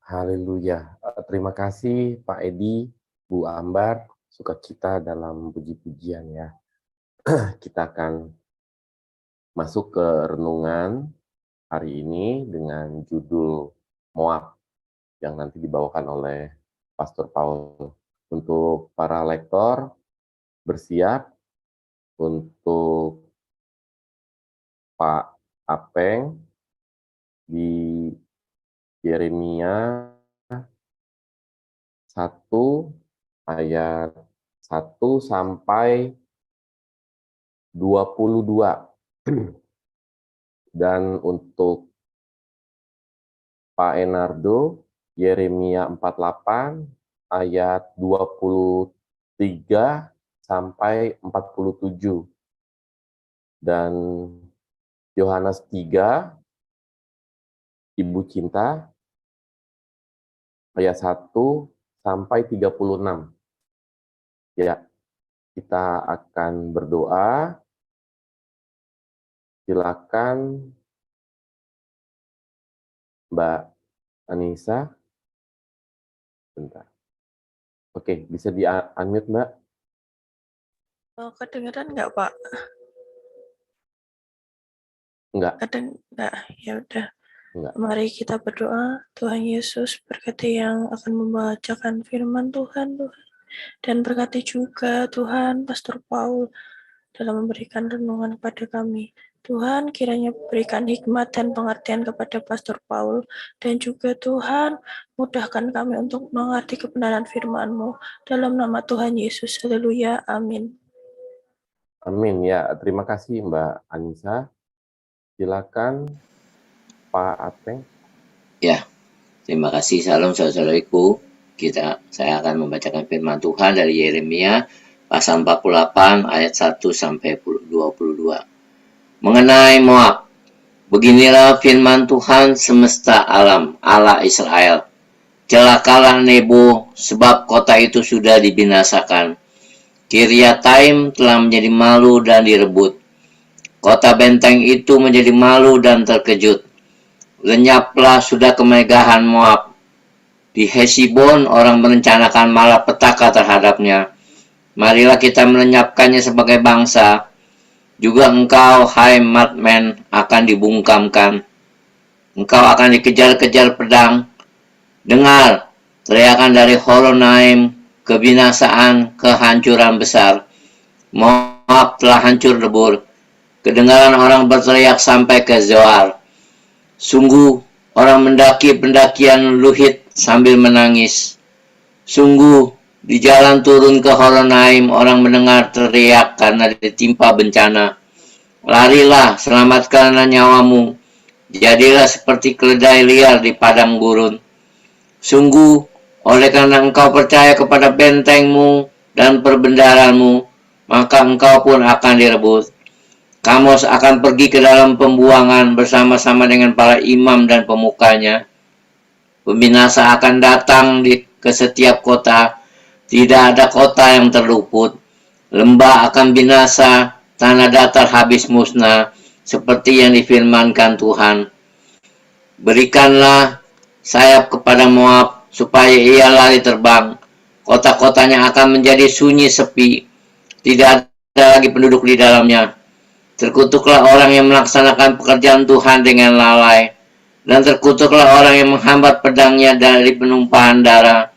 Haleluya. Terima kasih Pak Edi, Bu Ambar, sukacita dalam puji-pujian ya. Kita akan masuk ke renungan hari ini dengan judul Moab yang nanti dibawakan oleh Pastor Paul. Untuk para lektor bersiap, untuk Pak Apeng di Yeremia 1 ayat 1 sampai 22. Dan untuk Pak Enardo, Yeremia 48 ayat 23 sampai 47. Dan Yohanes 3, Ibu Cinta, ayat 1 sampai 36. Ya, kita akan berdoa. Silakan Mbak Anissa. Bentar. Oke, bisa di-unmute Mbak? Kedengeran nggak, Pak? Enggak. Enggak, ya udah. Enggak. Mari kita berdoa. Tuhan Yesus, berkati yang akan membacakan firman Tuhan. Dan berkati juga Tuhan Pastor Paul dalam memberikan renungan kepada kami. Tuhan, kiranya berikan hikmat dan pengertian kepada Pastor Paul, dan juga Tuhan, mudahkan kami untuk mengerti kebenaran firman-Mu. Dalam nama Tuhan Yesus, haleluya, amin. Amin ya, terima kasih Mbak Anissa. Silakan Pak Apeng. Ya, terima kasih. Salam saudara-saudariku. Saya akan membacakan firman Tuhan dari Yeremia pasal 48 ayat 1 sampai 22. Mengenai Moab, beginilah firman Tuhan semesta alam, Allah Israel. Celakalah Nebo, sebab kota itu sudah dibinasakan. Kiryataim telah menjadi malu dan direbut. Kota benteng itu menjadi malu dan terkejut. Lenyaplah sudah kemegahan Moab. Di Hesibon orang merencanakan malapetaka terhadapnya. Marilah kita melenyapkannya sebagai bangsa. Juga engkau, hai Madmen, akan dibungkamkan. Engkau akan dikejar-kejar pedang. Dengar teriakan dari Horonaim, kebinasaan, kehancuran besar. Moab telah hancur lebur. Kedengaran orang berteriak sampai ke Zoar. Sungguh, orang mendaki pendakian Luhit sambil menangis. Sungguh, di jalan turun ke Horonaim, orang mendengar teriak karena ditimpa bencana. Larilah, selamatkanlah nyawamu. Jadilah seperti keledai liar di padang gurun. Sungguh, oleh karena engkau percaya kepada bentengmu dan perbendaharánmu, maka engkau pun akan direbut. Kamu akan pergi ke dalam pembuangan bersama-sama dengan para imam dan pemukanya. Pembinasa akan datang ke setiap kota. Tidak ada kota yang terluput. Lembah akan binasa, tanah datar habis musnah, seperti yang difirmankan Tuhan. Berikanlah sayap kepada Moab, supaya ia lari terbang. Kota-kotanya akan menjadi sunyi sepi. Tidak ada lagi penduduk di dalamnya. Terkutuklah orang yang melaksanakan pekerjaan Tuhan dengan lalai, dan terkutuklah orang yang menghambat pedangnya dari penumpahan darah.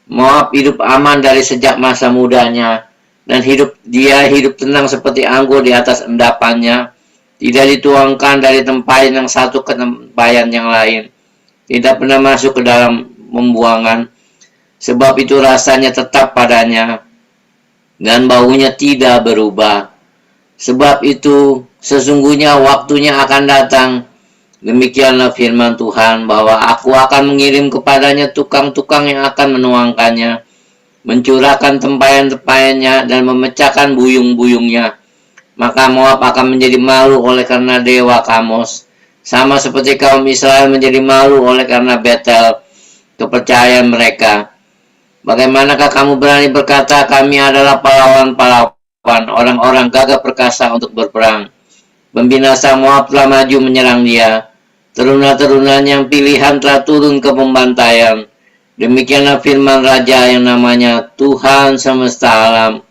Moab hidup aman dari sejak masa mudanya, dan dia hidup tenang seperti anggur di atas endapannya. Tidak dituangkan dari tempayan yang satu ke tempayan yang lain. Tidak pernah masuk ke dalam pembuangan, sebab itu rasanya tetap padanya, dan baunya tidak berubah. Sebab itu, sesungguhnya waktunya akan datang. Demikianlah firman Tuhan, bahwa aku akan mengirim kepadanya tukang-tukang yang akan menuangkannya, mencurahkan tempayan-tempayannya, dan memecahkan buyung-buyungnya. Maka Moab akan menjadi malu oleh karena dewa Kamos, sama seperti kaum Israel menjadi malu oleh karena Betel, kepercayaan mereka. Bagaimanakah kamu berani berkata, kami adalah pahlawan-pahlawan, orang-orang gagah perkasa untuk berperang. Pembinasa Moab telah maju menyerang dia. teruna-terunanya yang pilihan telah turun ke pembantaian. Demikianlah firman Raja yang namanya Tuhan semesta alam.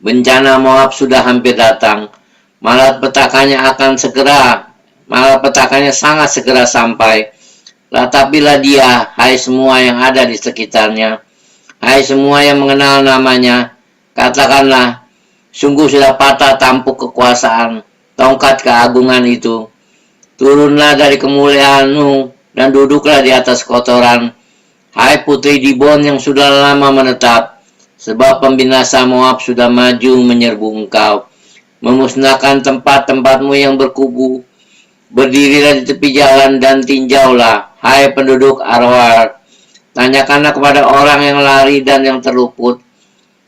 Bencana Moab sudah hampir datang. Malapetakannya sangat segera sampai. Ratapilah dia, hai semua yang ada di sekitarnya. Hai semua yang mengenal namanya, katakanlah, sungguh sudah patah tampuk kekuasaan, tongkat keagungan itu. Turunlah dari kemuliaan-Mu dan duduklah di atas kotoran. Hai putri Dibon yang sudah lama menetap, sebab pembinasa Moab sudah maju menyerbu engkau, memusnahkan tempat-tempatmu yang berkubu. Berdirilah di tepi jalan dan tinjaulah, hai penduduk Arwar. Tanyakanlah kepada orang yang lari dan yang terluput.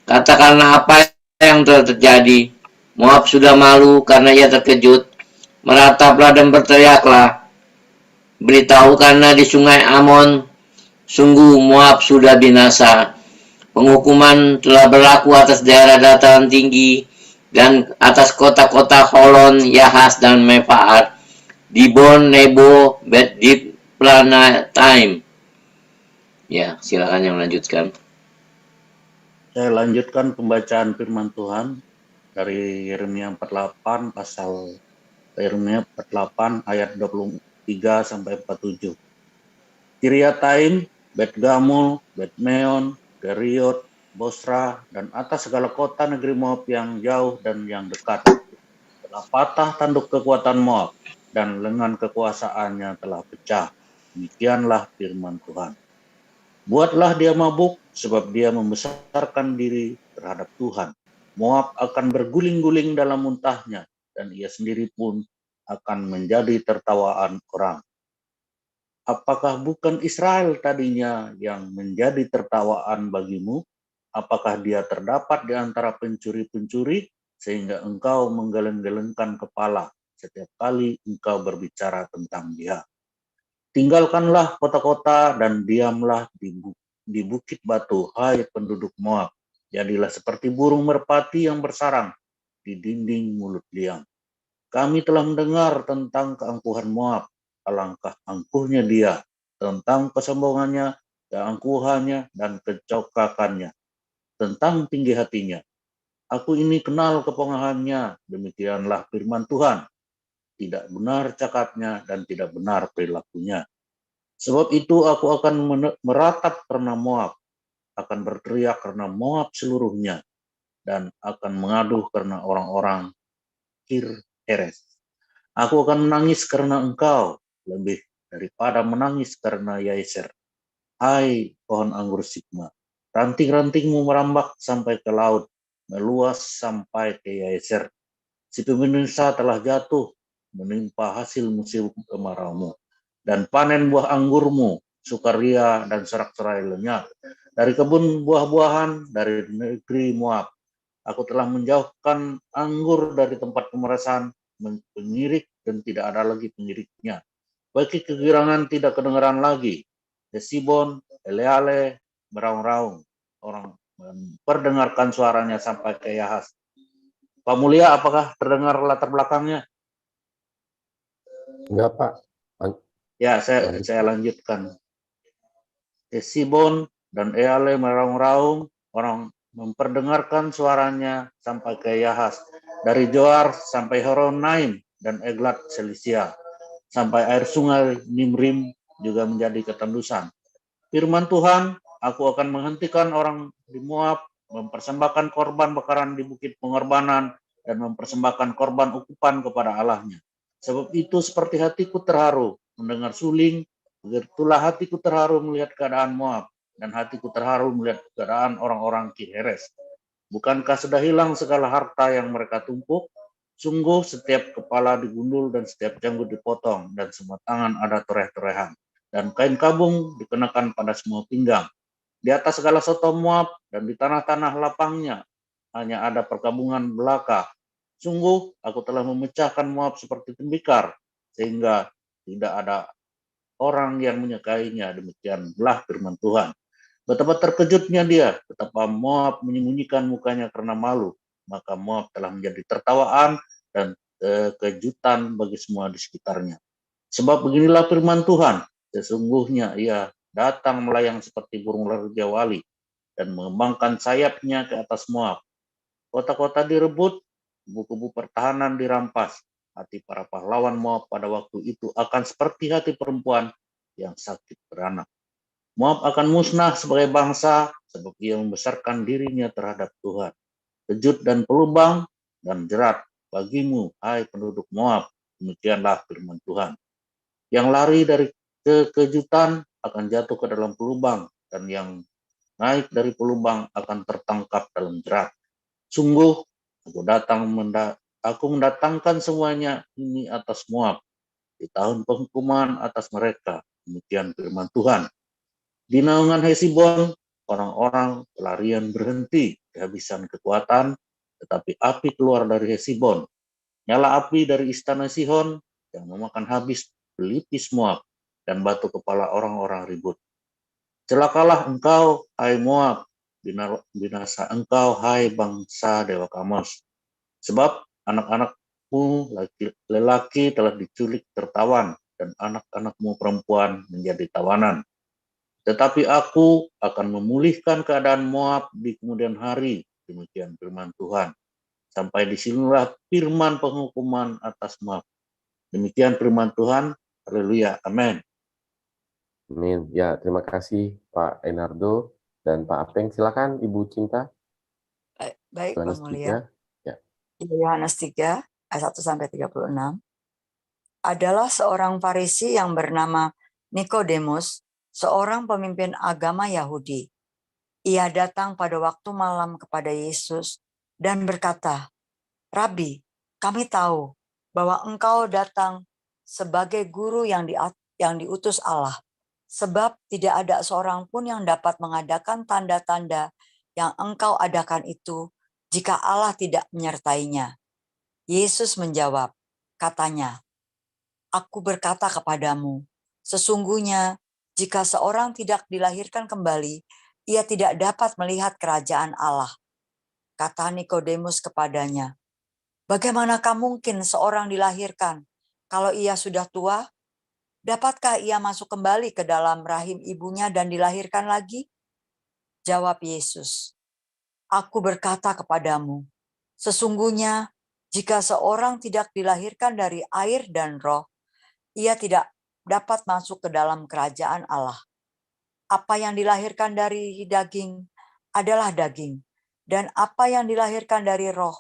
Katakanlah apa yang telah terjadi. Moab sudah malu karena ia terkejut. Merataplah dan berteriaklah. Beritahukanlah di sungai Amon, sungguh Moab sudah binasa. Penghukuman telah berlaku atas daerah dataran tinggi dan atas kota-kota Holon, Yahas, dan Mefaat, Dibon, Nebo, Bet-Dib, Planataim. Ya, silakan yang melanjutkan. Saya lanjutkan pembacaan firman Tuhan dari Yeremia 48 pasal Yeremia 48 ayat 23 sampai 47. Kiriataim, Bet-Gamul, Bet-Meon, Geriot, Bosra, dan atas segala kota negeri Moab yang jauh dan yang dekat. Telah patah tanduk kekuatan Moab, dan lengan kekuasaannya telah pecah. Demikianlah firman Tuhan. Buatlah dia mabuk, sebab dia membesarkan diri terhadap Tuhan. Moab akan berguling-guling dalam muntahnya, dan ia sendiri pun akan menjadi tertawaan orang. Apakah bukan Israel tadinya yang menjadi tertawaan bagimu? Apakah dia terdapat di antara pencuri-pencuri, sehingga engkau menggeleng-gelengkan kepala setiap kali engkau berbicara tentang dia? Tinggalkanlah kota-kota dan diamlah di bukit batu, hai penduduk Moab. Jadilah seperti burung merpati yang bersarang di dinding mulut liang. Kami telah mendengar tentang keangkuhan Moab, alangkah angkuhnya dia, tentang kesombongannya, keangkuhannya, dan kecokakannya, tentang tinggi hatinya. Aku ini kenal kepongahannya, demikianlah firman Tuhan. Tidak benar cakapnya dan tidak benar perilakunya. Sebab itu aku akan meratap karena Moab, akan berteriak karena Moab seluruhnya, dan akan mengaduh karena orang-orang Kir Heres. Aku akan menangis karena engkau, lebih daripada menangis karena Yaeser. Hai pohon anggur Sigma, ranting-rantingmu merambak sampai ke laut, meluas sampai ke Yaeser. Si pemirsa telah jatuh, menimpa hasil musim kemaraumu, dan panen buah anggurmu, sukaria dan serak-serai lenyap. Dari kebun buah-buahan, dari negeri Moab, aku telah menjauhkan anggur dari tempat pemerasan, penyirik dan tidak ada lagi penyiriknya. Bagi kegirangan tidak kedengaran lagi. Hesibon, Eleale, meraung-raung. Orang memperdengarkan suaranya sampai ke Yahas. Pak Mulia, apakah terdengar latar belakangnya? Enggak, Pak. Ya, saya lanjutkan. Hesibon dan Eleale meraung-raung. Orang memperdengarkan suaranya sampai ke Yahas. Dari Joar sampai Horonaim dan Eglat Selisia. Sampai air sungai Nimrim juga menjadi ketendusan. Firman Tuhan, aku akan menghentikan orang di Moab, mempersembahkan korban bakaran di bukit pengorbanan, dan mempersembahkan korban ukupan kepada Allahnya. Sebab itu seperti hatiku terharu mendengar suling, begitulah hatiku terharu melihat keadaan Moab, dan hatiku terharu melihat keadaan orang-orang Kir-Heres. Bukankah sudah hilang segala harta yang mereka tumpuk? Sungguh setiap kepala digundul dan setiap janggut dipotong, dan semua tangan ada toreh-torehan, dan kain kabung dikenakan pada semua pinggang. Di atas segala soto Moab dan di tanah-tanah lapangnya hanya ada perkabungan belaka. Sungguh aku telah memecahkan Moab seperti tembikar, sehingga tidak ada orang yang menyukainya. Demikianlah firman Tuhan. Betapa terkejutnya dia, betapa Moab menyembunyikan mukanya karena malu. Maka Moab telah menjadi tertawaan dan kejutan bagi semua di sekitarnya. Sebab beginilah firman Tuhan, sesungguhnya ia datang melayang seperti burung raja wali dan mengembangkan sayapnya ke atas Moab. Kota-kota direbut, kubu-kubu pertahanan dirampas. Hati para pahlawan Moab pada waktu itu akan seperti hati perempuan yang sakit beranak. Moab akan musnah sebagai bangsa sebab ia membesarkan dirinya terhadap Tuhan. Kejut dan pelubang dan jerat bagimu, hai penduduk Moab. Demikianlah firman Tuhan. Yang lari dari kekejutan akan jatuh ke dalam pelubang, dan yang naik dari pelubang akan tertangkap dalam jerat. Sungguh, aku mendatangkan semuanya ini atas Moab di tahun penghukuman atas mereka. Demikian firman Tuhan. Di naungan Hesibon, orang-orang pelarian berhenti, kehabisan kekuatan, tetapi api keluar dari Hesibon. Nyala api dari istana Sihon yang memakan habis pelipis Moab dan batu kepala orang-orang ribut. Celakalah engkau, hai Moab, binasa engkau, hai bangsa Dewa Kamos. Sebab anak-anakmu lelaki telah diculik tertawan, dan anak-anakmu perempuan menjadi tawanan. Tetapi aku akan memulihkan keadaan Moab di kemudian hari, demikian firman Tuhan. Sampai disinilah firman penghukuman atas Moab. Demikian firman Tuhan. Haleluya. Amin. Amin. Ya, terima kasih Pak Enardo dan Pak Apeng. Silakan Ibu Cinta. Baik, Yohanes Bang Mulia. 3. Ya. Yohanes 3 ayat 1 sampai 36. Adalah seorang Farisi yang bernama Nikodemus, seorang pemimpin agama Yahudi. Ia datang pada waktu malam kepada Yesus dan berkata, "Rabi, kami tahu bahwa engkau datang sebagai guru yang diutus Allah, sebab tidak ada seorang pun yang dapat mengadakan tanda-tanda yang engkau adakan itu jika Allah tidak menyertainya." Yesus menjawab, katanya, "Aku berkata kepadamu, sesungguhnya jika seorang tidak dilahirkan kembali, ia tidak dapat melihat kerajaan Allah." Kata Nikodemus kepadanya, "Bagaimanakah mungkin seorang dilahirkan kalau ia sudah tua? Dapatkah ia masuk kembali ke dalam rahim ibunya dan dilahirkan lagi?" Jawab Yesus, "Aku berkata kepadamu, sesungguhnya jika seorang tidak dilahirkan dari air dan roh, ia tidak dapat masuk ke dalam kerajaan Allah. Apa yang dilahirkan dari daging adalah daging, dan apa yang dilahirkan dari roh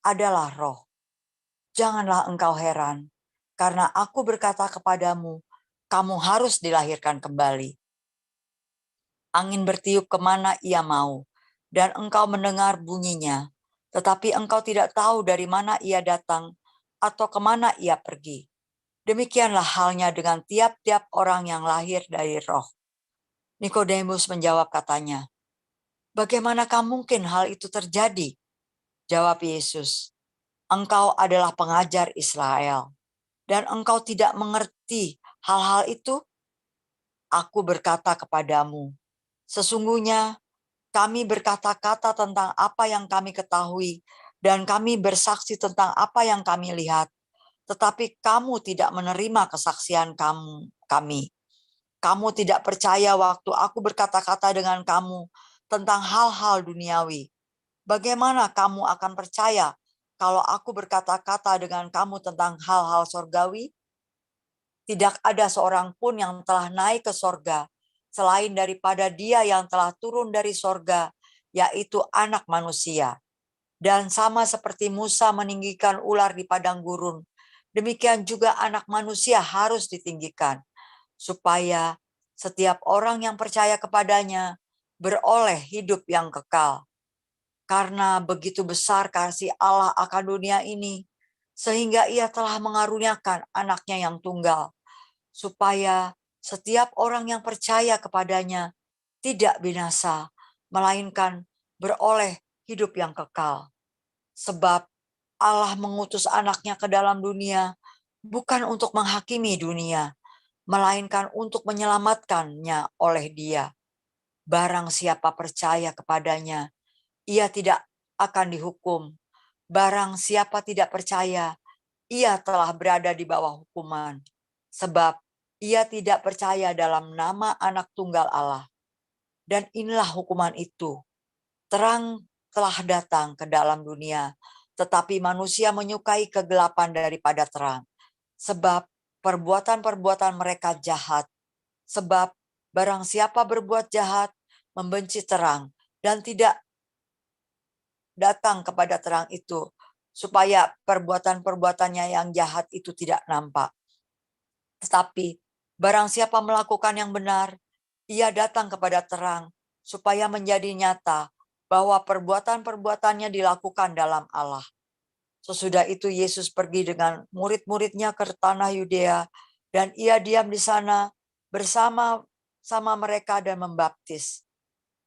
adalah roh. Janganlah engkau heran, karena aku berkata kepadamu, kamu harus dilahirkan kembali. Angin bertiup kemana ia mau, dan engkau mendengar bunyinya, tetapi engkau tidak tahu dari mana ia datang atau kemana ia pergi. Demikianlah halnya dengan tiap-tiap orang yang lahir dari roh." Nikodemus menjawab katanya, "Bagaimanakah mungkin hal itu terjadi?" Jawab Yesus, "Engkau adalah pengajar Israel, dan engkau tidak mengerti hal-hal itu? Aku berkata kepadamu, sesungguhnya kami berkata-kata tentang apa yang kami ketahui, dan kami bersaksi tentang apa yang kami lihat, tetapi kamu tidak menerima kesaksian kami. Kamu tidak percaya waktu aku berkata-kata dengan kamu tentang hal-hal duniawi. Bagaimana kamu akan percaya kalau aku berkata-kata dengan kamu tentang hal-hal sorgawi? Tidak ada seorang pun yang telah naik ke sorga selain daripada Dia yang telah turun dari sorga, yaitu Anak Manusia. Dan sama seperti Musa meninggikan ular di padang gurun, demikian juga Anak Manusia harus ditinggikan, supaya setiap orang yang percaya kepadanya beroleh hidup yang kekal. Karena begitu besar kasih Allah akan dunia ini, sehingga Ia telah mengaruniakan Anaknya yang tunggal, supaya setiap orang yang percaya kepadanya tidak binasa, melainkan beroleh hidup yang kekal. Sebab Allah mengutus Anaknya ke dalam dunia bukan untuk menghakimi dunia, melainkan untuk menyelamatkannya oleh Dia. Barang siapa percaya kepadanya, ia tidak akan dihukum. Barang siapa tidak percaya, ia telah berada di bawah hukuman. sebab ia tidak percaya dalam nama Anak Tunggal Allah. Dan inilah hukuman itu. Terang telah datang ke dalam dunia, tetapi manusia menyukai kegelapan daripada terang. Sebab perbuatan-perbuatan mereka jahat. Sebab barang siapa berbuat jahat, membenci terang, dan tidak datang kepada terang itu, supaya perbuatan-perbuatannya yang jahat itu tidak nampak. Tetapi barang siapa melakukan yang benar, ia datang kepada terang, supaya menjadi nyata bahwa perbuatan-perbuatannya dilakukan dalam Allah. Sesudah itu Yesus pergi dengan murid-muridnya ke tanah Yudea, dan ia diam di sana bersama mereka dan membaptis.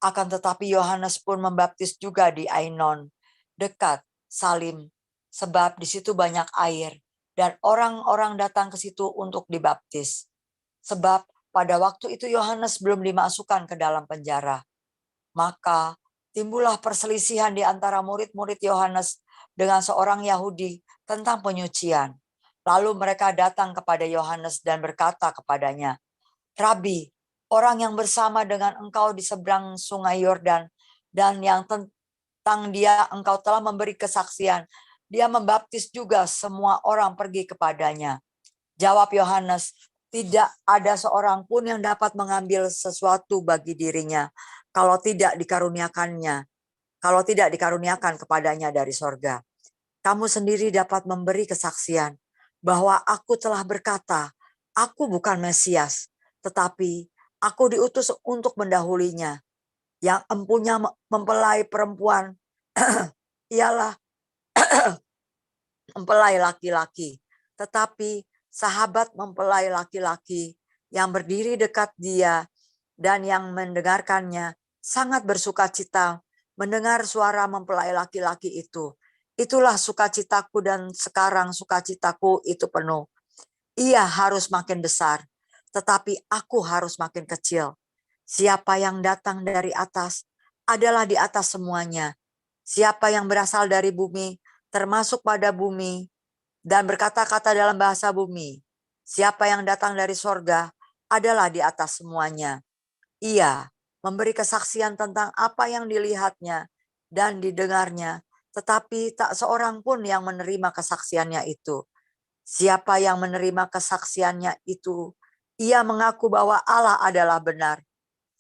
Akan tetapi Yohanes pun membaptis juga di Ainon, dekat Salim, sebab di situ banyak air, dan orang-orang datang ke situ untuk dibaptis. Sebab pada waktu itu Yohanes belum dimasukkan ke dalam penjara. Maka timbullah perselisihan di antara murid-murid Yohanes dengan seorang Yahudi tentang penyucian. Lalu mereka datang kepada Yohanes dan berkata kepadanya, "Rabi, orang yang bersama dengan engkau di seberang sungai Yordan, dan yang tentang dia engkau telah memberi kesaksian, dia membaptis juga, semua orang pergi kepadanya." Jawab Yohanes, "Tidak ada seorang pun yang dapat mengambil sesuatu bagi dirinya kalau tidak dikaruniakan kepadanya dari sorga. Kamu sendiri dapat memberi kesaksian bahwa aku telah berkata, aku bukan Mesias, tetapi aku diutus untuk mendahulinya. Yang empunya mempelai perempuan ialah mempelai laki-laki, tetapi sahabat mempelai laki-laki yang berdiri dekat dia dan yang mendengarkannya sangat bersukacita mendengar suara mempelai laki-laki itu. Itulah sukacitaku, dan sekarang sukacitaku itu penuh. Ia harus makin besar, tetapi aku harus makin kecil. Siapa yang datang dari atas adalah di atas semuanya. Siapa yang berasal dari bumi termasuk pada bumi dan berkata-kata dalam bahasa bumi. Siapa yang datang dari sorga adalah di atas semuanya. Ia memberi kesaksian tentang apa yang dilihatnya dan didengarnya, tetapi tak seorang pun yang menerima kesaksiannya itu. Siapa yang menerima kesaksiannya itu, ia mengaku bahwa Allah adalah benar.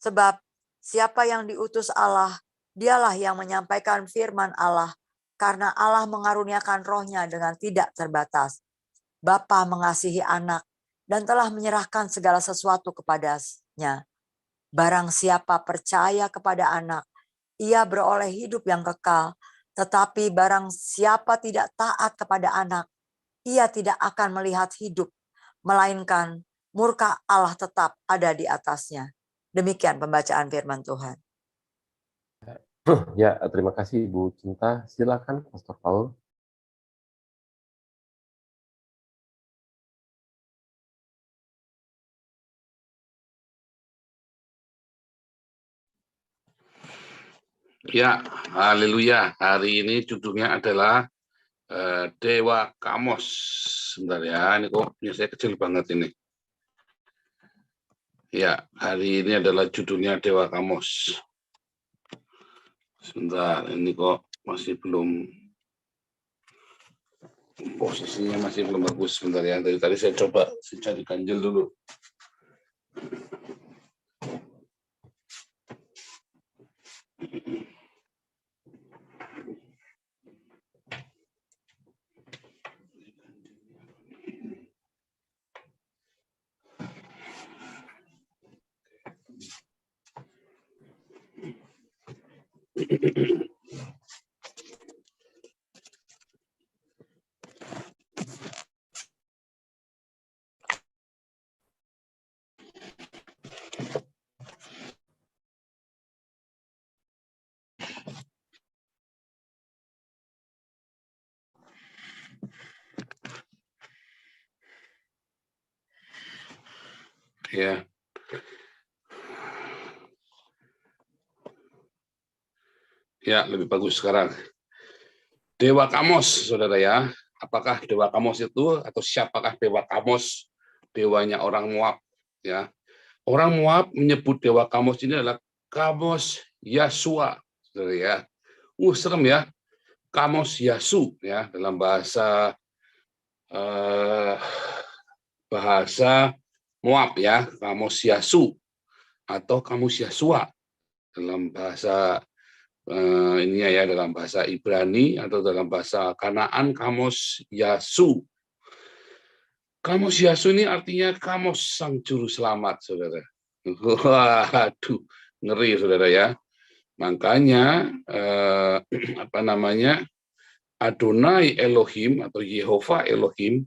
Sebab siapa yang diutus Allah, dialah yang menyampaikan firman Allah, karena Allah mengaruniakan rohnya dengan tidak terbatas. Bapa mengasihi anak dan telah menyerahkan segala sesuatu kepadanya. Barang siapa percaya kepada anak, ia beroleh hidup yang kekal. Tetapi barang siapa tidak taat kepada anak, ia tidak akan melihat hidup, melainkan murka Allah tetap ada di atasnya. Demikian pembacaan firman Tuhan. Ya, terima kasih Ibu Cinta. Silakan Pastor Paul. Ya, haleluya. Hari ini judulnya adalah Dewa Kamos. Sebentar ya, ini kok punya saya kecil banget ini. Ya, hari ini adalah judulnya Dewa Kamos. Sebentar, ini kok masih belum, posisinya masih belum bagus. Sebentar ya, tadi saya coba cari ganjil dulu. Ya. Ya, lebih bagus sekarang. Dewa Kamos, saudara ya. Apakah Dewa Kamos itu atau siapakah Dewa Kamos? dewanya orang Moab. Ya, orang Moab menyebut dewa Kamos ini adalah Kamos Yasua, saudara ya. Serem ya, Kamos Yasu ya dalam bahasa Moab ya, Kamos Yasu atau Kamos Yasua dalam bahasa ini ya, dalam bahasa Ibrani atau dalam bahasa Kanaan Kamos Yasu. Kamos Yasu ini artinya Kamos sang juru selamat, saudara. Waduh, ngeri saudara ya. Makanya Adonai Elohim atau Yehova Elohim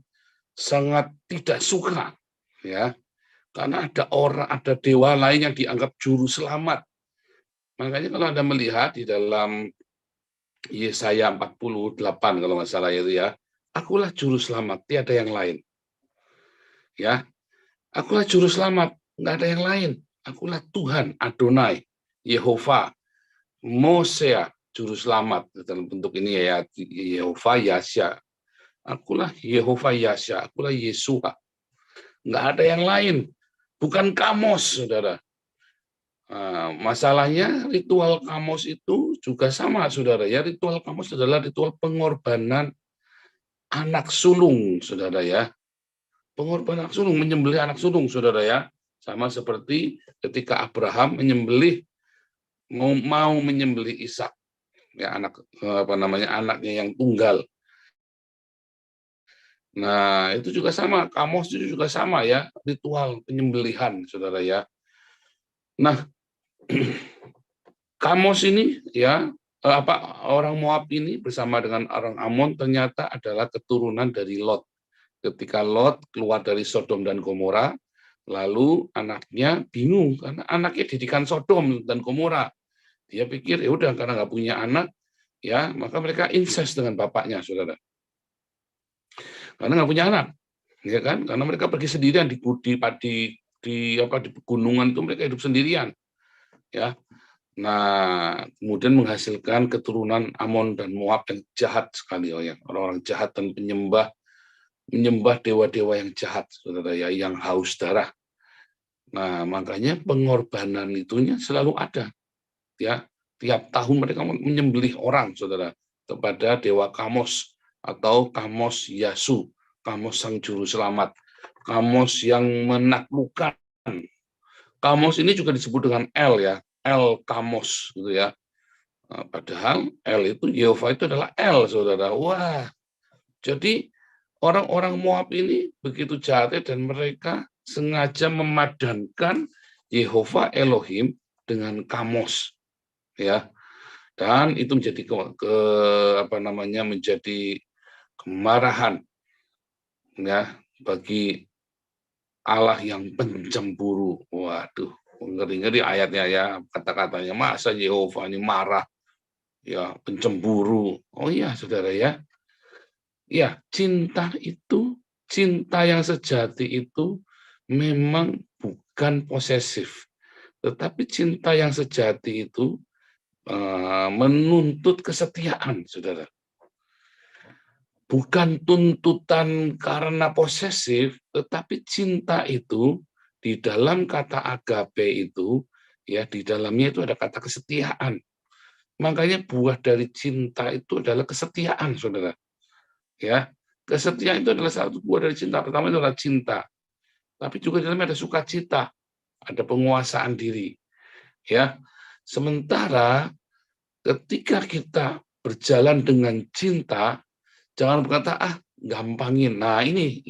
sangat tidak suka ya, karena ada dewa lain yang dianggap juru selamat. Makanya kalau Anda melihat di dalam Yesaya 48 kalau nggak salah itu ya, akulah juru selamat, tiada yang lain. Ya, akulah juru selamat, nggak ada yang lain. Akulah Tuhan Adonai Yehova Mosea, juru selamat dalam bentuk ini ya, Yehova Yasya. Akulah Yehova Yasya, akulah Yesua. Nggak ada yang lain, bukan Kamos, saudara. Masalahnya ritual Kamos itu juga sama, saudara ya. Ritual Kamos adalah ritual pengorbanan anak sulung, saudara ya. Pengorbanan anak sulung, menyembelih anak sulung, saudara ya. Sama seperti ketika Abraham mau menyembelih Ishak, ya anaknya yang tunggal. Nah, itu juga sama, Kamos itu juga sama ya, ritual penyembelihan, saudara ya. Nah, Kamos ini ya, orang Moab ini bersama dengan orang Amon ternyata adalah keturunan dari Lot. Ketika Lot keluar dari Sodom dan Gomora, lalu anaknya bingung karena anaknya didikan Sodom dan Gomora. Dia pikir ya udah, karena nggak punya anak, ya maka mereka incest dengan bapaknya, saudara. Karena nggak punya anak, ya kan? Karena mereka pergi sendirian di pegunungan itu, mereka hidup sendirian, ya. Nah, kemudian menghasilkan keturunan Amon dan Moab yang jahat sekali, ya, orang-orang jahat dan menyembah dewa-dewa yang jahat, saudara ya, yang haus darah. Nah, makanya pengorbanan itunya selalu ada, ya. Tiap tahun mereka menyembelih orang, saudara, kepada dewa Kamos atau Kamos Yasu, Kamos sang juru selamat, Kamos yang menaklukkan. Kamos ini juga disebut dengan El ya, El Kamos gitu ya. Padahal El itu, Yehova itu adalah El, saudara. Wah, jadi orang-orang Moab ini begitu jahatnya dan mereka sengaja memadankan Yehova Elohim dengan Kamos, ya. Dan itu menjadi menjadi kemarahan ya bagi Allah yang pencemburu. Waduh, ngeri-ngeri ayatnya ya, kata-katanya. Masa Yehova ini marah ya, pencemburu. Oh iya, saudara ya. Ya, cinta yang sejati itu memang bukan posesif. Tetapi cinta yang sejati itu menuntut kesetiaan, saudara. Bukan tuntutan karena posesif, tetapi cinta itu di dalam kata agape itu, ya di dalamnya itu ada kata kesetiaan. Makanya buah dari cinta itu adalah kesetiaan, saudara. Ya, kesetiaan itu adalah satu buah dari cinta. Pertama itu adalah cinta, tapi juga di dalamnya ada sukacita, ada penguasaan diri. Ya, sementara ketika kita berjalan dengan cinta, jangan berkata gampangin. Nah, ini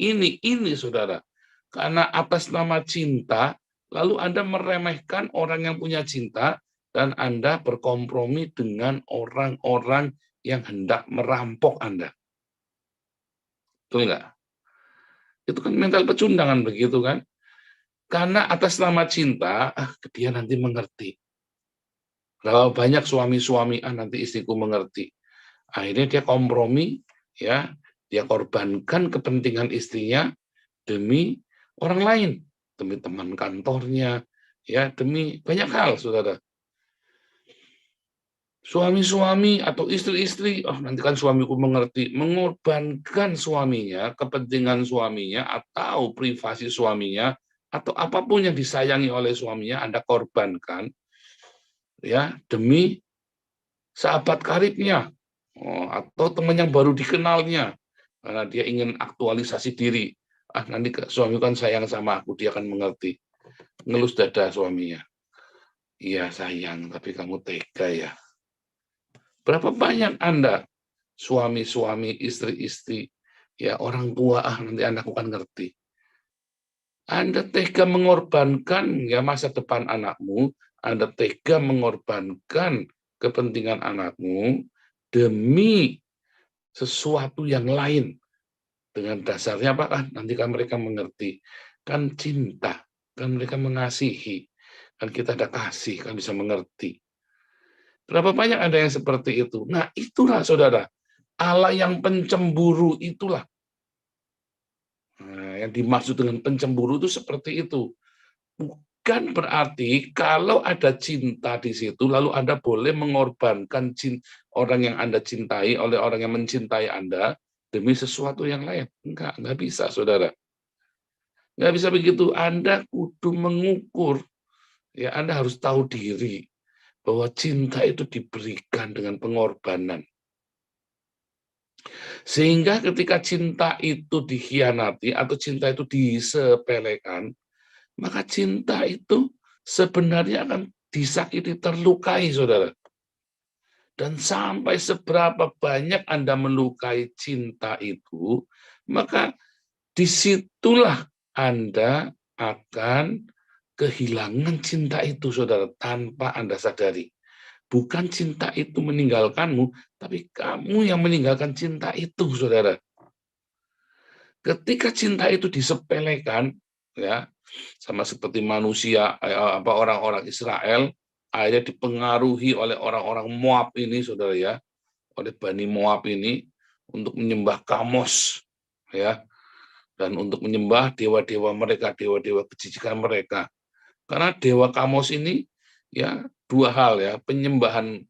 saudara. Karena atas nama cinta, lalu Anda meremehkan orang yang punya cinta dan Anda berkompromi dengan orang-orang yang hendak merampok Anda. Betul nggak? Itu kan mental pecundangan begitu kan? Karena atas nama cinta, dia nanti mengerti. Berapa banyak suami-suami, nanti istriku mengerti. Akhirnya dia kompromi, ya, dia korbankan kepentingan istrinya demi orang lain, demi teman kantornya, ya, demi banyak hal, saudara. Suami-suami atau istri-istri, oh nanti kan suamiku mengerti, mengorbankan suaminya, kepentingan suaminya, atau privasi suaminya, atau apapun yang disayangi oleh suaminya, Anda korbankan, ya, demi sahabat karibnya, atau teman yang baru dikenalnya, karena dia ingin aktualisasi diri. Nanti suami kan sayang sama aku, dia akan mengerti. Ngelus dada suaminya. Iya sayang, tapi kamu tega ya. Berapa banyak Anda, suami-suami, istri-istri, ya orang tua, nanti anakku kan ngerti. Anda tega mengorbankan ya masa depan anakmu, Anda tega mengorbankan kepentingan anakmu demi sesuatu yang lain. Dengan dasarnya apa kan? Nanti kan mereka mengerti. Kan cinta, kan mereka mengasihi. Kan kita ada kasih, kan bisa mengerti. Berapa banyak ada yang seperti itu? Nah, itulah saudara. Allah yang pencemburu itulah. Nah, yang dimaksud dengan pencemburu itu seperti itu. Bukan berarti kalau ada cinta di situ, lalu Anda boleh mengorbankan orang yang Anda cintai oleh orang yang mencintai Anda demi sesuatu yang lain. Enggak bisa, saudara. Enggak bisa begitu. Anda kudu mengukur. Ya, Anda harus tahu diri bahwa cinta itu diberikan dengan pengorbanan. Sehingga ketika cinta itu dikhianati atau cinta itu disepelekan, maka cinta itu sebenarnya akan disakiti, terlukai, saudara. Dan sampai seberapa banyak Anda melukai cinta itu, maka disitulah Anda akan kehilangan cinta itu, saudara, tanpa Anda sadari. Bukan cinta itu meninggalkanmu, tapi kamu yang meninggalkan cinta itu, saudara. Ketika cinta itu disepelekan, ya, sama seperti manusia, orang-orang Israel, akhirnya dipengaruhi oleh orang-orang Moab ini, saudara ya, oleh Bani Moab ini untuk menyembah Kamos, ya, dan untuk menyembah dewa-dewa mereka, dewa-dewa kejijikan mereka. Karena dewa Kamos ini, ya, dua hal ya, penyembahan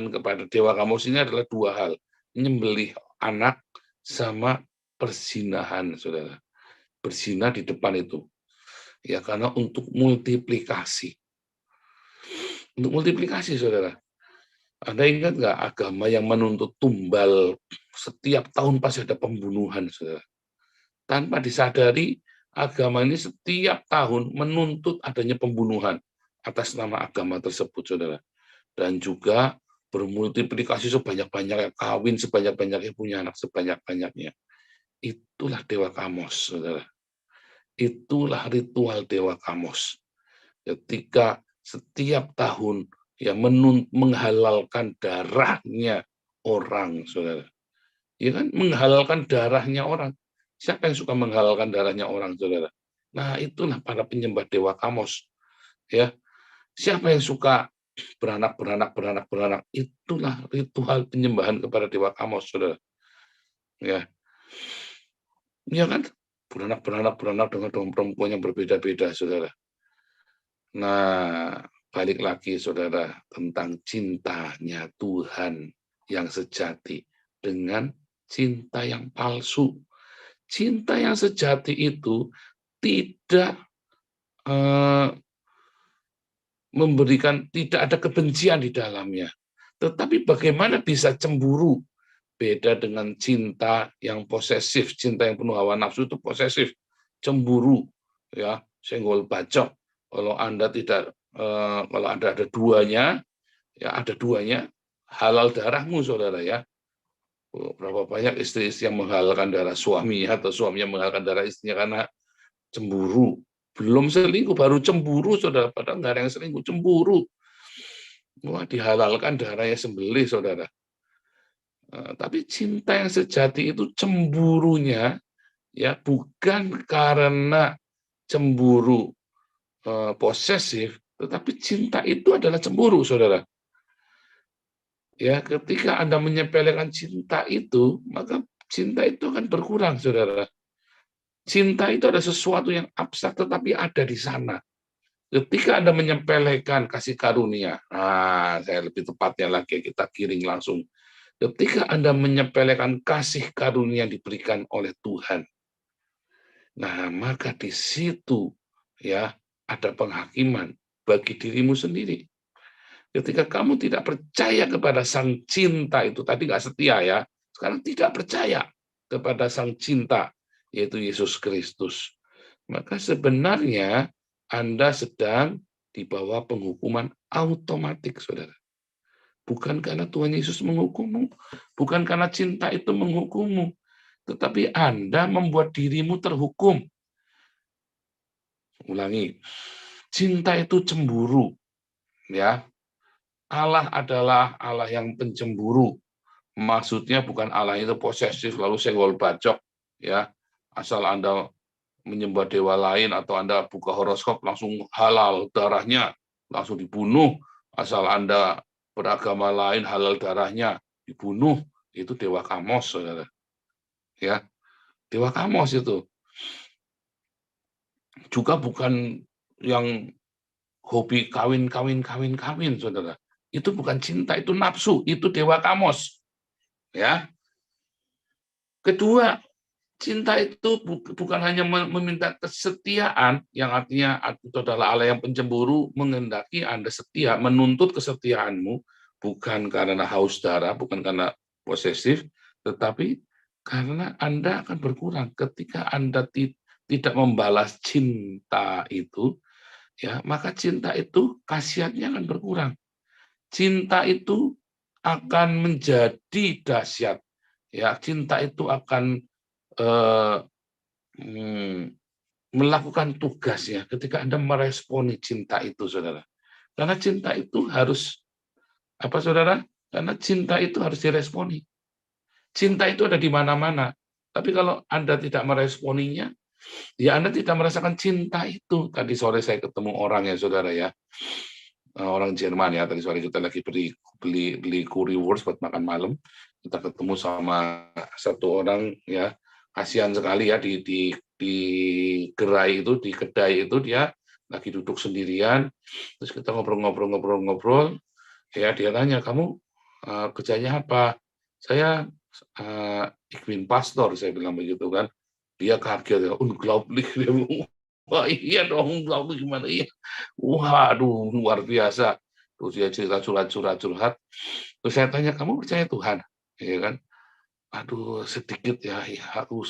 kepada dewa Kamos ini adalah dua hal, menyembelih anak sama persinahan, saudara. Berzina di depan itu. Ya, karena untuk multiplikasi. Untuk multiplikasi, saudara. Anda ingat nggak agama yang menuntut tumbal setiap tahun pasti ada pembunuhan, saudara. Tanpa disadari, agama ini setiap tahun menuntut adanya pembunuhan atas nama agama tersebut, saudara. Dan juga bermultiplikasi sebanyak-banyaknya, kawin sebanyak-banyaknya, punya anak sebanyak-banyaknya. Itulah dewa Kamos, saudara. Itulah ritual dewa Kamos. Ketika setiap tahun ya menghalalkan darahnya orang, saudara. Ya kan, menghalalkan darahnya orang. Siapa yang suka menghalalkan darahnya orang, saudara? Nah, itulah para penyembah dewa Kamos. Ya, siapa yang suka beranak? Itulah ritual penyembahan kepada dewa Kamos, saudara. Ya, ya kan, beranak dengan perempuan yang berbeda-beda, saudara. Nah, balik lagi, saudara, tentang cintanya Tuhan yang sejati dengan cinta yang palsu. Cinta yang sejati itu tidak tidak ada kebencian di dalamnya. Tetapi bagaimana bisa cemburu? Beda dengan cinta yang posesif, cinta yang penuh hawa nafsu itu posesif, cemburu, ya, senggol bacok. Kalau Anda kalau Anda ada duanya, ya ada duanya, halal darahmu, saudara ya. Berapa banyak istri-istri yang menghalalkan darah suaminya atau suami yang menghalalkan darah istrinya karena cemburu. Belum selingkuh, baru cemburu, saudara. Padahal nggak ada yang selingkuh, cemburu. Wah, dihalalkan darahnya sembelih, saudara. Tapi cinta yang sejati itu cemburunya ya bukan karena cemburu posesif, tetapi cinta itu adalah cemburu, saudara. Ya, ketika Anda menyepelekan cinta itu, maka cinta itu akan berkurang, saudara. Cinta itu ada sesuatu yang abstrak, tetapi ada di sana. Ketika Anda menyepelekan kasih karunia, saya lebih tepatnya lagi, kita kiring langsung. Ketika Anda menyepelekan kasih karunia yang diberikan oleh Tuhan, nah maka di situ ya ada penghakiman bagi dirimu sendiri. Ketika kamu tidak percaya kepada Sang Cinta itu, tadi nggak setia ya, sekarang tidak percaya kepada Sang Cinta, yaitu Yesus Kristus. Maka sebenarnya Anda sedang di bawah penghukuman automatik, saudara. Bukan karena Tuhan Yesus menghukummu, bukan karena cinta itu menghukummu, tetapi Anda membuat dirimu terhukum. Ulangi, cinta itu cemburu, ya. Allah adalah Allah yang pencemburu. Maksudnya bukan Allah itu posesif lalu senggol bacok, ya. Asal Anda menyembah dewa lain atau Anda buka horoskop langsung halal darahnya, langsung dibunuh. Asal Anda beragama lain halal darahnya dibunuh, itu dewa Kamos, saudara. Ya, dewa Kamos itu. Juga bukan yang hobi kawin, saudara. Itu bukan cinta, itu nafsu, itu dewa Kamos. Ya. Kedua, cinta itu bukan hanya meminta kesetiaan, yang artinya itu adalah Allah yang pencemburu, menghendaki Anda setia, menuntut kesetiaanmu, bukan karena haus darah, bukan karena posesif, tetapi karena Anda akan berkurang ketika Anda tidak membalas cinta itu, ya maka cinta itu khasiatnya akan berkurang. Cinta itu akan menjadi dahsyat, ya cinta itu akan melakukan tugasnya ketika Anda meresponi cinta itu, saudara. Karena cinta itu harus apa, saudara? Karena cinta itu harus diresponi. Cinta itu ada di mana-mana. Tapi kalau Anda tidak meresponinya, ya Anda tidak merasakan cinta itu. Tadi sore saya ketemu orang ya, saudara ya. Orang Jerman ya, tadi sore kita lagi beli currywurst buat makan malam. Kita ketemu sama satu orang ya, kasihan sekali ya di gerai itu, di kedai itu dia lagi duduk sendirian. Terus kita ngobrol, ya dia tanya, kamu kerjanya apa? Saya ik bin pastor, saya bilang begitu kan. Dia kaget ya, unglaublich. Wah iya dong, unglaublich gimana iya. Waduh, luar biasa. Terus dia cerita curhat. Terus saya tanya, kamu percaya Tuhan? Ya kan? Aduh, sedikit ya, aku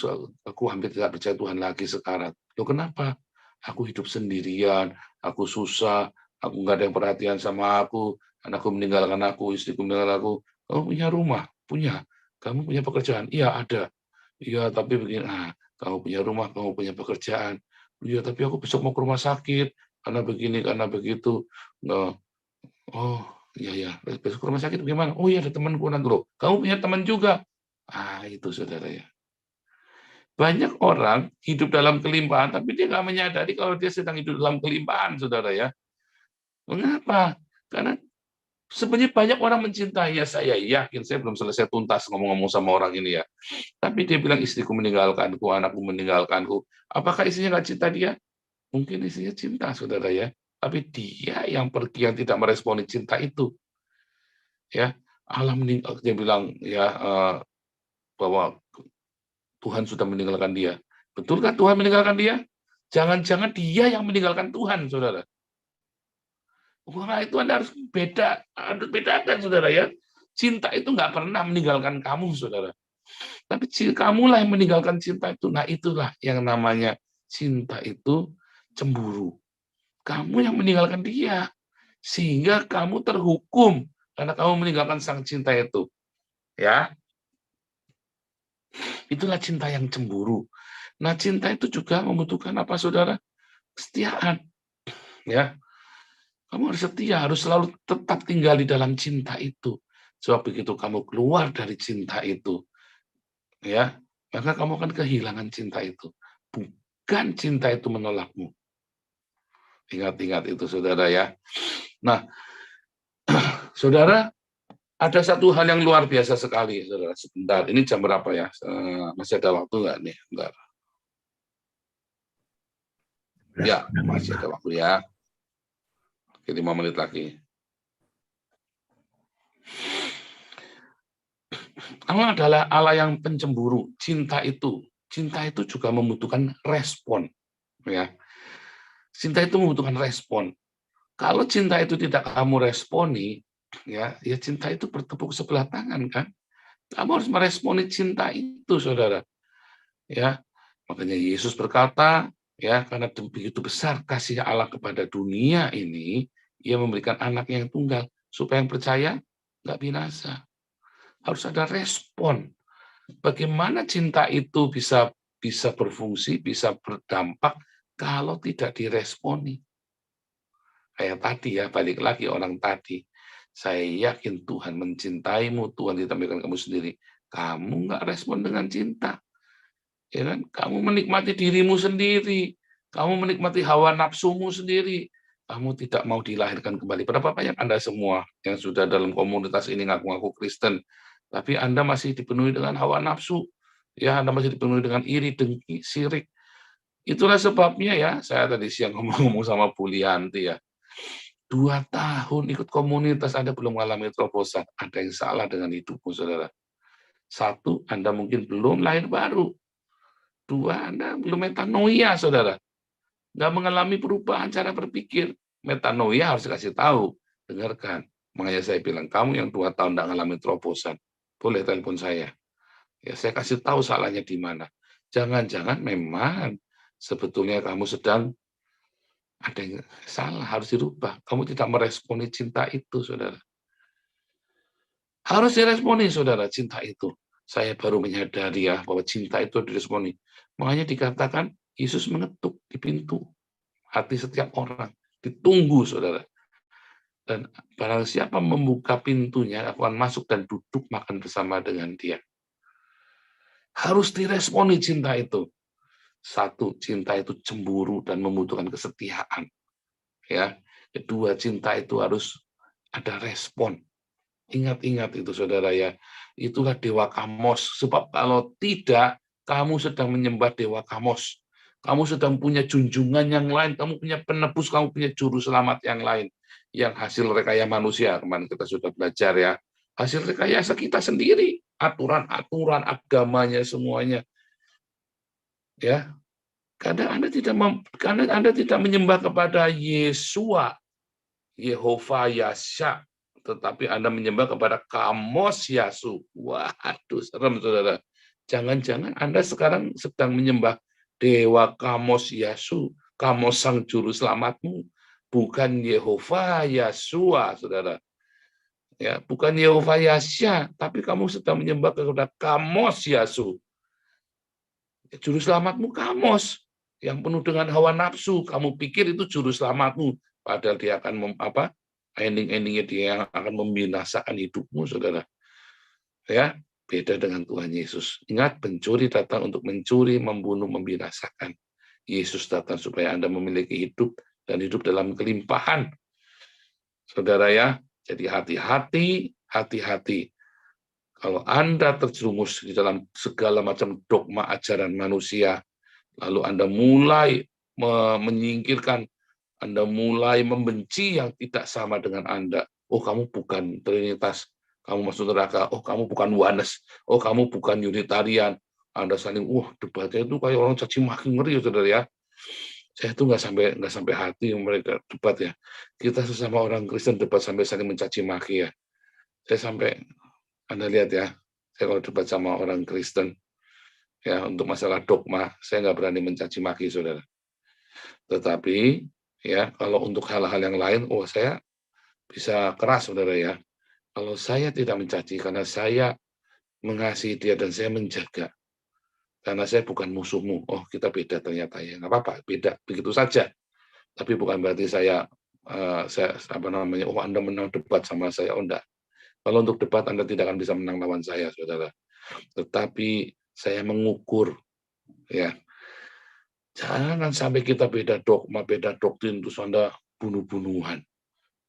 hampir tidak percaya Tuhan lagi sekarang. Loh kenapa? Aku hidup sendirian, aku susah, aku nggak ada yang perhatian sama aku, anakku meninggalkan aku, istriku meninggalkan aku. Kamu punya rumah? Punya. Kamu punya pekerjaan? Iya, ada. Iya, tapi begini, kamu punya rumah, kamu punya pekerjaan. Iya, tapi aku besok mau ke rumah sakit, karena begini, karena begitu. Nah, oh, iya, besok ke rumah sakit bagaimana? Oh iya, ada temanku nanti loh. Kamu punya teman juga? Itu saudara ya. Banyak orang hidup dalam kelimpahan, tapi dia nggak menyadari kalau dia sedang hidup dalam kelimpahan, saudara ya. Mengapa? Karena sebenarnya banyak orang mencintai, ya saya yakin, saya belum selesai tuntas ngomong-ngomong sama orang ini ya. Tapi dia bilang istriku meninggalkanku, anakku meninggalkanku. Apakah istrinya nggak cinta dia? Mungkin istrinya cinta, saudara ya. Tapi dia yang pergi, yang tidak meresponi cinta itu. Ya, Allah meninggal, dia bilang ya bahwa Tuhan sudah meninggalkan dia. Betulkah Tuhan meninggalkan dia? Jangan-jangan dia yang meninggalkan Tuhan, saudara. Wah, itu Anda harus bedakan, saudara ya. Cinta itu nggak pernah meninggalkan kamu, saudara. Tapi kamulah yang meninggalkan cinta itu. Nah, itulah yang namanya cinta itu cemburu. Kamu yang meninggalkan dia. Sehingga kamu terhukum karena kamu meninggalkan sang cinta itu. Ya. Itulah cinta yang cemburu. Nah, cinta itu juga membutuhkan apa, saudara? Kesetiaan. Ya. Kamu harus setia, harus selalu tetap tinggal di dalam cinta itu. Sebab begitu kamu keluar dari cinta itu, ya, maka kamu akan kehilangan cinta itu. Bukan cinta itu menolakmu. Ingat-ingat itu, saudara ya. Nah, saudara, ada satu hal yang luar biasa sekali, saudara. Sebentar, ini jam berapa ya? Masih ada waktu nggak nih? Bentar. Ya, masih ada waktu ya. Oke, 5 menit lagi. Allah adalah Allah yang pencemburu. Cinta itu juga membutuhkan respon. Ya, cinta itu membutuhkan respon. Kalau cinta itu tidak kamu responi, ya cinta itu bertepuk sebelah tangan kan. Kamu harus meresponi cinta itu, saudara. Ya, makanya Yesus berkata, ya karena begitu besar kasih Allah kepada dunia ini, Ia memberikan anak yang tunggal supaya yang percaya nggak binasa. Harus ada respon. Bagaimana cinta itu bisa berfungsi, bisa berdampak kalau tidak diresponi. Kayak tadi ya, balik lagi orang tadi. Saya yakin Tuhan mencintaimu, Tuhan ditampilkan kamu sendiri. Kamu nggak respon dengan cinta. Ya kan? Kamu menikmati dirimu sendiri. Kamu menikmati hawa nafsumu sendiri. Kamu tidak mau dilahirkan kembali. Berapa banyak Anda semua yang sudah dalam komunitas ini ngaku-ngaku Kristen, tapi Anda masih dipenuhi dengan hawa nafsu. Ya, Anda masih dipenuhi dengan iri, dengki, sirik. Itulah sebabnya ya, saya tadi siang ngomong sama Bu Lianti ya. 2 tahun ikut komunitas Anda belum mengalami terobosan. Ada yang salah dengan hidupmu, saudara. 1, Anda mungkin belum lahir baru. 2, Anda belum metanoia, saudara. Nggak mengalami perubahan cara berpikir. Metanoia harus dikasih tahu. Dengarkan. Makanya saya bilang, kamu yang 2 tahun nggak mengalami terobosan, boleh telepon saya. Ya, saya kasih tahu salahnya di mana. Jangan-jangan memang sebetulnya kamu sedang ada yang salah, harus dirubah. Kamu tidak meresponi cinta itu, saudara. Harus diresponi, saudara, cinta itu. Saya baru menyadari ya, bahwa cinta itu diresponi. Makanya dikatakan, Yesus mengetuk di pintu hati setiap orang. Ditunggu, saudara. Dan barang siapa membuka pintunya, akan masuk dan duduk makan bersama dengan dia. Harus diresponi cinta itu. 1, cinta itu cemburu dan membutuhkan kesetiaan. Ya. 2, cinta itu harus ada respon. Ingat-ingat itu, saudara ya. Itulah dewa Kamos. Sebab kalau tidak, kamu sedang menyembah dewa Kamos. Kamu sedang punya junjungan yang lain. Kamu punya penebus, kamu punya juru selamat yang lain. Yang hasil rekayasa manusia. Kemarin kita sudah belajar ya. Hasil rekayasa kita sendiri. Aturan-aturan agamanya semuanya. Ya. Karena Anda tidak menyembah kepada Yesua, Yehova Yasha, tetapi Anda menyembah kepada Kamos Yasu. Waduh, serem, saudara. Jangan-jangan Anda sekarang sedang menyembah Dewa Kamos Yasu, Kamos Sang Juru Selamatmu, bukan Yehova Yasua, saudara. Ya, bukan Yehova Yasha, tapi kamu sedang menyembah kepada Kamos Yasu. Juru Selamatmu Kamos, yang penuh dengan hawa nafsu. Kamu pikir itu juru selamatmu, padahal dia akan ending-endingnya dia yang akan membinasakan hidupmu, saudara. Ya, beda dengan Tuhan Yesus. Ingat, pencuri datang untuk mencuri, membunuh, membinasakan. Yesus datang supaya Anda memiliki hidup dan hidup dalam kelimpahan. Saudara ya, jadi hati-hati. Kalau Anda terjerumus di dalam segala macam dogma ajaran manusia, lalu Anda mulai menyingkirkan, Anda mulai membenci yang tidak sama dengan Anda. Oh, kamu bukan Trinitas, kamu masuk neraka. Oh, kamu bukan Oneness. Oh, kamu bukan Unitarian. Anda saling, debatnya itu kayak orang caci maki, ngeri ya, saudara ya. Saya tuh nggak sampai hati mereka debat ya. Kita sesama orang Kristen debat sampai saling mencaci maki ya. Saya sampai, Anda lihat ya, saya kalau debat sama orang Kristen, ya untuk masalah dogma saya nggak berani mencaci maki, saudara. Tetapi ya kalau untuk hal-hal yang lain, saya bisa keras, saudara ya. Kalau saya tidak mencaci karena saya mengasihi dia dan saya menjaga, karena saya bukan musuhmu. Oh, kita beda ternyata ya, nggak apa-apa, beda begitu saja. Tapi bukan berarti saya Anda menang debat sama saya. Oh, enggak. Kalau untuk debat Anda tidak akan bisa menang lawan saya, saudara. Tetapi saya mengukur, ya. Jangan sampai kita beda dogma, beda doktrin, terus Anda bunuh-bunuhan.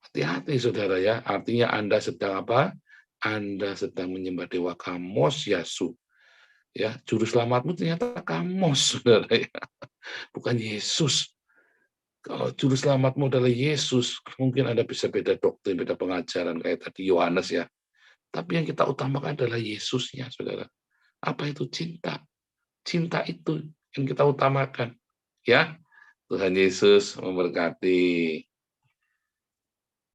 Hati-hati, saudara ya. Artinya Anda sedang apa? Anda sedang menyembah Dewa Kamos Yasu. Ya, juru selamatmu ternyata Kamos, saudara ya. Bukan Yesus. Kalau juru selamatmu adalah Yesus, mungkin Anda bisa beda doktrin, beda pengajaran kayak tadi Yohanes ya. Tapi yang kita utamakan adalah Yesusnya, saudara. Apa itu cinta? Cinta itu yang kita utamakan. Ya, Tuhan Yesus memberkati.